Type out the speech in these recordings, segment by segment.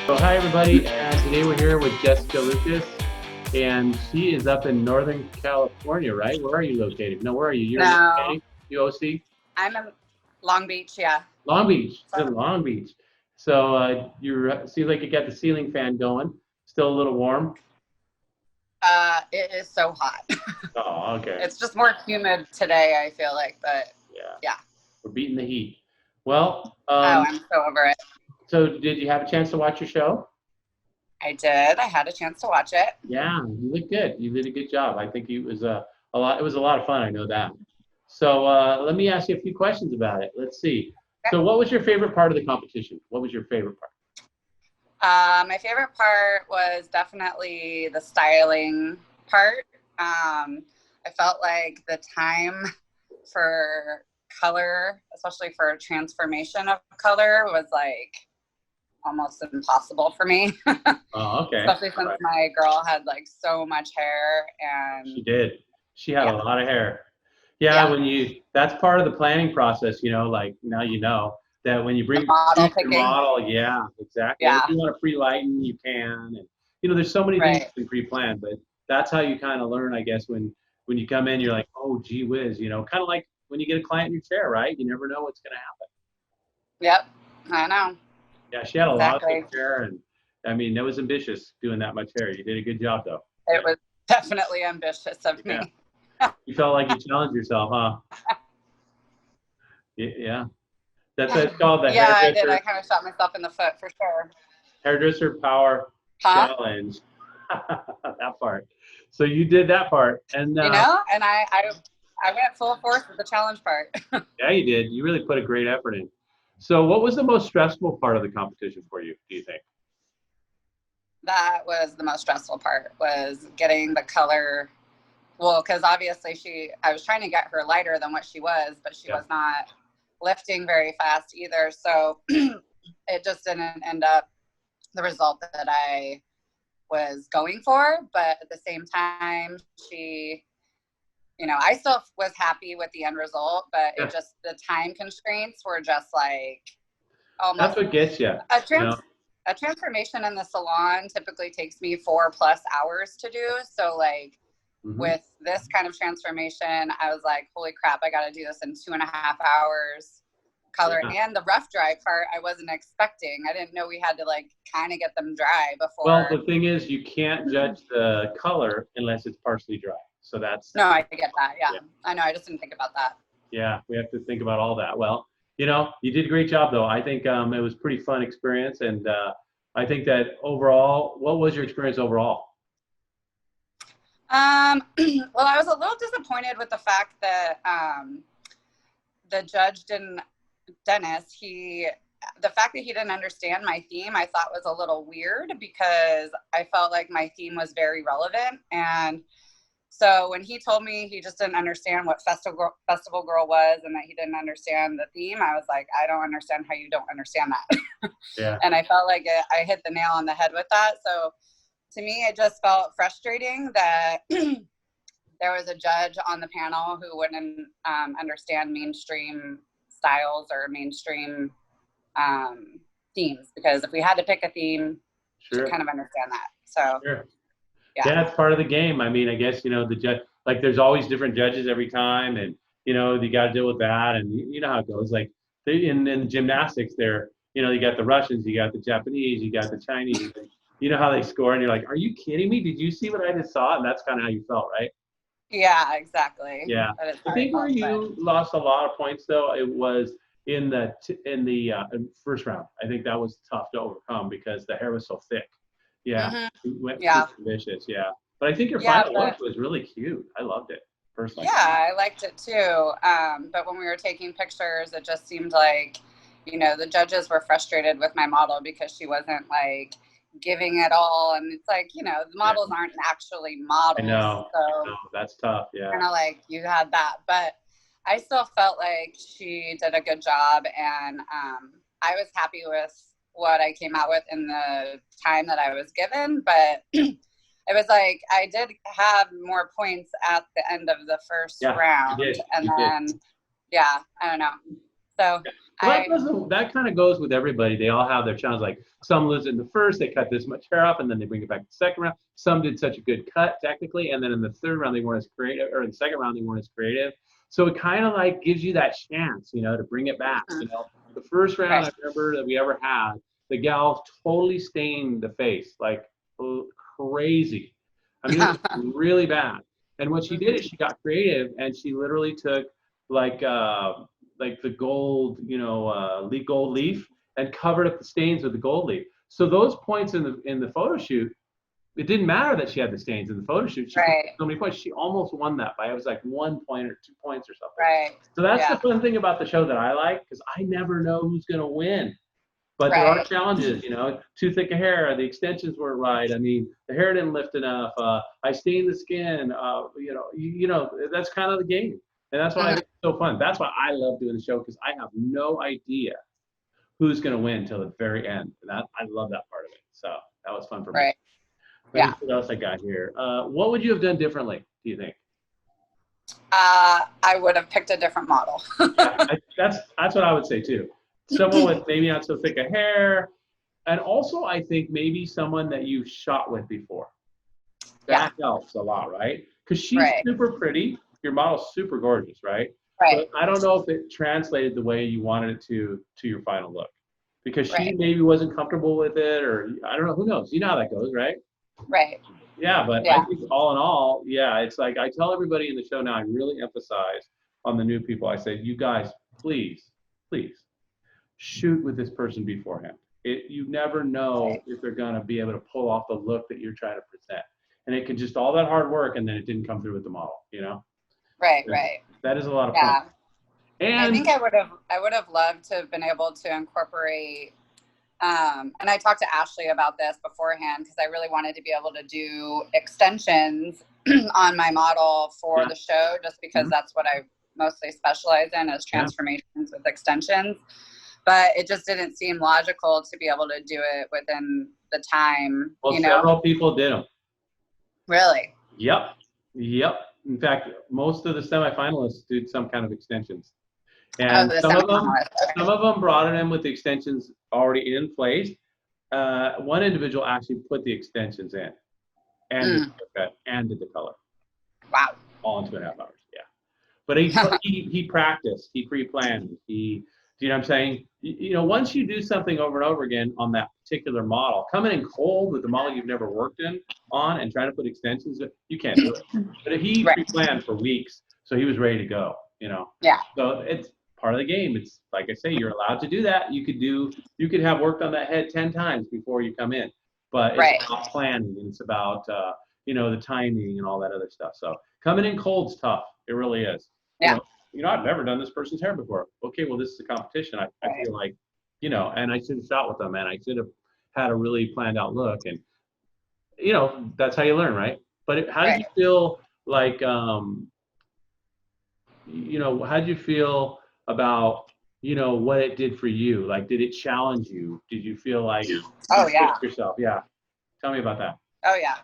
So hi everybody, and today we're here with Jessica Lucas, and she is up in Northern California, right? Where are you located? No, where are you? You're in No, USP, UOC, I'm in Long Beach. Yeah. Long Beach. So, You're in Long Beach. So you seems like you got the ceiling fan going. Still a little warm. it is so hot. Oh, okay. It's just more humid today, I feel like, but Yeah, yeah. we're beating the heat. Well, Oh, I'm so over it. so did you have a chance to watch your show? I did. I had a chance to watch it. Yeah, you look good. You did a good job. I think it was a lot. It was a lot of fun. I know that. So let me ask you a few questions about it. Let's see. So what was your favorite part of the competition? What was your favorite part? My favorite part was definitely the styling part. I felt like the time for color, especially for transformation of color, was like almost impossible for me. Oh, okay. Especially All since right. my girl had like so much hair She and did. She had a yeah, lot of hair. Yeah, yeah, when you that's part of the planning process, like now you know that when you the bring model choose your picking. model, yeah, exactly. And if Yeah, you want to pre-lighten, you can. And there's so many things right. you can pre-plan, but that's how you kind of learn, I guess, when you come in, you're like, oh, gee whiz, kind of like when you get a client in your chair, right? You never know what's going to happen. Yep, I know. Yeah, she had a lot of thick Exactly. hair, and I mean, that was ambitious doing that much hair. You did a good job, though. It was definitely ambitious of Yeah, me. you felt like you challenged yourself, huh? Yeah. That's called the Yeah, I did. I hairdresser kind of shot myself in the foot for sure. hairdresser power Huh? challenge. That part. So you did that part, and And I went full force with the challenge part. yeah, you did. You really put a great effort in. So, what was the most stressful part of the competition for you? Do you think? That was the most stressful part was getting the color. Well, because obviously I was trying to get her lighter than what she was, but she Yeah, was not lifting very fast either. So it just didn't end up the result that I was going for. But at the same time, I still was happy with the end result, but yeah. the time constraints were just like That's almost what gets you. a You know. a transformation in the salon typically takes me 4+ hours to do. So like Hmm. with this kind of transformation, I was like, holy crap, I got to do this in 2.5 hours color. Yeah. And the rough dry part, I wasn't expecting. I didn't know we had to like kind of get them dry Well, before. the thing is, you can't judge the color unless it's partially dry. So that's No, I get that. Yeah. yeah. I know. I just didn't think about that. Yeah, we have to think about all that. Well, you did a great job, though. I think it was a pretty fun experience, and I think that overall, what was your experience overall? Well, I was a little disappointed with the fact that the judge didn't, Dennis, the fact that he didn't understand my theme, I thought was a little weird because I felt like my theme was very relevant. And so when he told me he just didn't understand what Festival Girl was and that he didn't understand the theme, I was like, I don't understand how you don't understand that. Yeah, And I felt like I hit the nail on the head with that. So to me, it just felt frustrating that there was a judge on the panel who wouldn't understand mainstream styles or mainstream um, themes. Because if we had to pick a theme, should sure, kind of understand that. So sure. yeah, Yeah, it's part of the game. I mean, I guess the judge, like, there's always different judges every time, and you got to deal with that, and you know how it goes. Like in gymnastics, there, you got the Russians, you got the Japanese, you got the Chinese. And you know how they score, and you're like, are you kidding me? Did you see what I just saw? And that's kind of how you felt, right? yeah, exactly. Yeah, That is I how I think where felt. But you lost a lot of points though, it was in the first round. I think that was tough to overcome because the hair was so thick. Yeah, it went yeah, super vicious. Yeah, but I think your yeah, final but look was really cute. I loved it personally. yeah, I liked it too. But when we were taking pictures, it just seemed like, the judges were frustrated with my model because she wasn't like giving it all. And it's like, the Yeah, models aren't actually I models. know. I So know. That's tough. Yeah, kind of like you had that. But I still felt like she did a good job. And I was happy with what I came out with in the time that I was given. But it was like I did have more points at the end of the first yeah. You round, did. and You did. then yeah, I don't know. So Well, that kind of goes with everybody. They all have their challenges. Like some lose in the first, they cut this much hair off, and then they bring it back the second round. Some did such a good cut technically, and then in the third round they weren't as creative, or in the second round they weren't as creative. So it kind of like gives you that chance, to bring it back. The first round I remember that we ever had, the gal totally stained the face like crazy. I mean, it was really bad. And what she did is she got creative, and she literally took like the gold, gold leaf, and covered up the stains with the gold leaf. So those points in the photo shoot, it didn't matter that she had the stains in the photo shoot. She put so many points. She almost won that by, it was like 1 point or 2 points or something. Right. So that's the fun thing about the show that I like, because I never know who's going to win. But there are challenges, too thick of hair, the extensions weren't right. I mean, the hair didn't lift enough. I stained the skin. That's kind of the game. And that's why it's so fun. That's why I love doing the show, because I have no idea who's going to win until the very end. And I love that part of it. So that was fun for me. Right. Let me see what else I got here. What would you have done differently, do you think? I would have picked a different model. That's what I would say too. Someone with maybe not so thick a hair. And also I think maybe someone that you've shot with before. That helps a lot, right? Because she's super pretty. Your model's super gorgeous, right? Right. But I don't know if it translated the way you wanted it to your final look. Because she maybe wasn't comfortable with it, or I don't know, who knows? You know how that goes, right? Right. Yeah, but I think all in all, it's like I tell everybody in the show now, I really emphasize on the new people. I say, you guys, please shoot with this person beforehand. You never know if they're going to be able to pull off the look that you're trying to present. And it can just all that hard work, and then it didn't come through with the model, Right. That is a lot of fun. And I think I would have loved to have been able to incorporate, and I talked to Ashley about this beforehand, because I really wanted to be able to do extensions on my model for the show, just because that's what I mostly specialize in, is transformations with extensions. But it just didn't seem logical to be able to do it within the time. Well, several people did them. Really? Yep. In fact, most of the semifinalists did some kind of extensions. And some of them brought it in with the extensions already in place. One individual actually put the extensions in and did the color. Wow. All in 2.5 hours. Yeah. But he practiced, he pre-planned, you know what I'm saying? Once you do something over and over again on that particular model, coming in cold with the model you've never worked on and trying to put extensions, you can't do it. But he pre-planned for weeks, so he was ready to go, Yeah. So it's part of the game. It's like I say, you're allowed to do that. You could have worked on that head 10 times before you come in. But it's about planning, and it's about the timing and all that other stuff. So coming in cold's tough. It really is. Yeah. I've never done this person's hair before. Okay, well, this is a competition. I feel like, and I should have shot with them, and I should have had a really planned out look. And, that's how you learn, right? But how did you feel like, how did you feel about, what it did for you? Like, did it challenge you? Did you feel like you pushed yourself? Yeah. Tell me about that. Oh, yeah.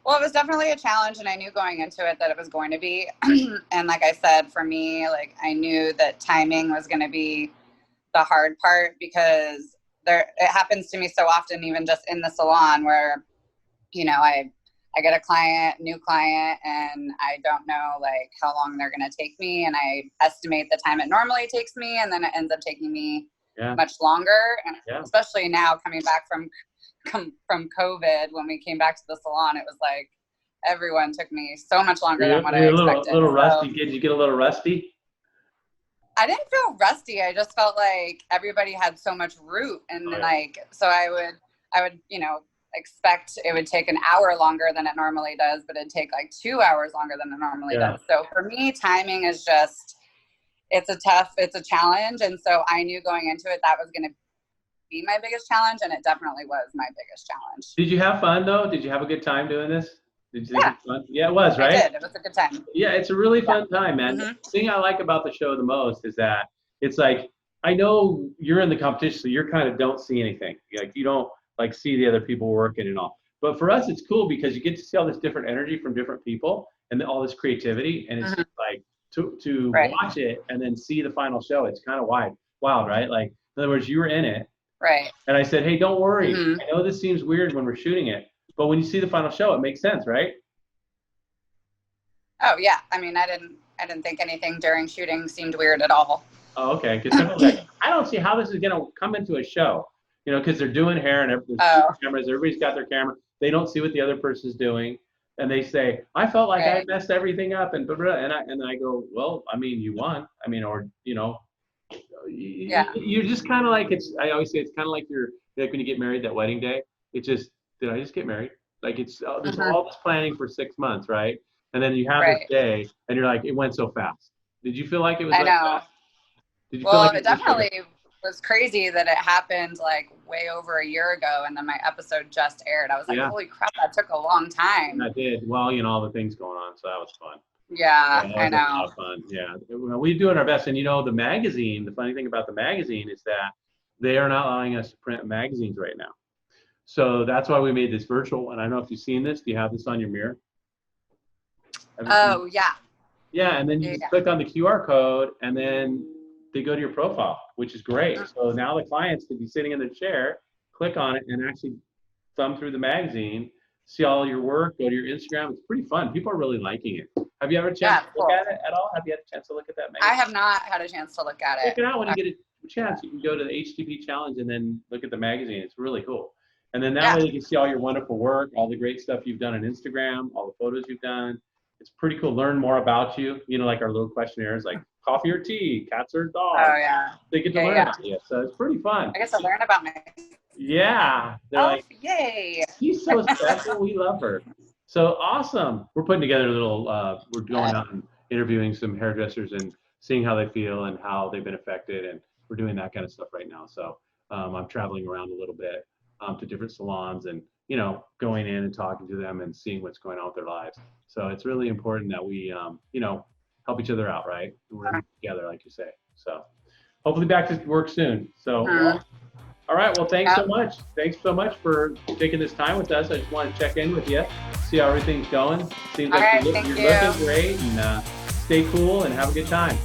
Well, it was definitely a challenge, and I knew going into it that it was going to be. And like I said, for me, like, I knew that timing was going to be the hard part, because it happens to me so often, even just in the salon, where, I get a new client, and I don't know like how long they're going to take me, and I estimate the time it normally takes me, and then it ends up taking me much longer. And especially now, coming back from COVID, when we came back to the salon, it was like everyone took me so much longer than what I expected. A little rusty. Did you get a little rusty? I didn't feel rusty. I just felt like everybody had so much root, and so I would expect it would take an hour longer than it normally does, but it'd take like 2 hours longer than it normally does. So for me, timing is just, it's a challenge. And so I knew going into it, that was going to be my biggest challenge, and it definitely was my biggest challenge. Did you have fun though? Did you have a good time doing this? Did you think it was fun? Yeah, it was, right? I did. It was a good time. Yeah, it's a really fun time, man. The thing I like about the show the most is that it's like, I know you're in the competition, so you're kind of don't see anything. Like, you don't like see the other people working and all. But for us, it's cool because you get to see all this different energy from different people and all this creativity. And it's just like to watch it and then see the final show. It's kind of wide. wild, right? Like, in other words, you were in it. Right. And I said, hey, don't worry. Mm-hmm. I know this seems weird when we're shooting it, but when you see the final show, it makes sense, right? Oh yeah. I mean, I didn't think anything during shooting seemed weird at all. Oh, okay. Because sometimes like, I don't see how this is going to come into a show, you know, because they're doing hair and there's cameras. Everybody's got their camera. They don't see what the other person's doing. And they say, I felt like I messed everything up. And I go, well, I mean, you won. I mean, or, you know, you're just kind of like, I always say it's kind of like like when you get married that wedding day. It's just, did I just get married? Like there's all this planning for 6 months, right? And then you have this day and you're like, it went so fast. Did you feel like it was I know. Did you well, feel like it definitely was crazy that it happened like way over a year ago, and then my episode just aired. I was like, holy crap, that took a long time. That did. Well, you know, all the things going on, so that was fun. Yeah, I know. A lot of fun. Yeah, we're doing our best. And you know, the magazine. The funny thing about the magazine is that they are not allowing us to print magazines right now. So that's why we made this virtual. And I don't know if you've seen this. Do you have this on your mirror? Oh yeah. Yeah, and then you just click on the QR code, and then they go to your profile, which is great. So now the clients could be sitting in their chair, click on it, and actually thumb through the magazine, see all your work, go to your Instagram. It's pretty fun. People are really liking it. Have you ever had a chance to look at it at all? Have you had a chance to look at that magazine? I have not had a chance to look at it. Check it out when you get a chance. You can go to the HTP Challenge and then look at the magazine. It's really cool. And then that way you can see all your wonderful work, all the great stuff you've done on Instagram, all the photos you've done. It's pretty cool. Learn more about you. You know, like our little questionnaires, like coffee or tea, cats or dogs. Oh yeah. They get to learn about you, so it's pretty fun. I guess I learn about my. Yeah. They're like, yay! She's so special. We love her. So awesome. We're putting together a little. We're going out and interviewing some hairdressers and seeing how they feel and how they've been affected, and we're doing that kind of stuff right now. So I'm traveling around a little bit to different salons and, you know, going in and talking to them and seeing what's going on with their lives. So it's really important that we, you know, help each other out, right? We're together, like you say. So hopefully back to work soon. So, all right. Well, thanks so much. Thanks so much for taking this time with us. I just want to check in with you, see how everything's going. Seems like you're looking great, and stay cool and have a good time.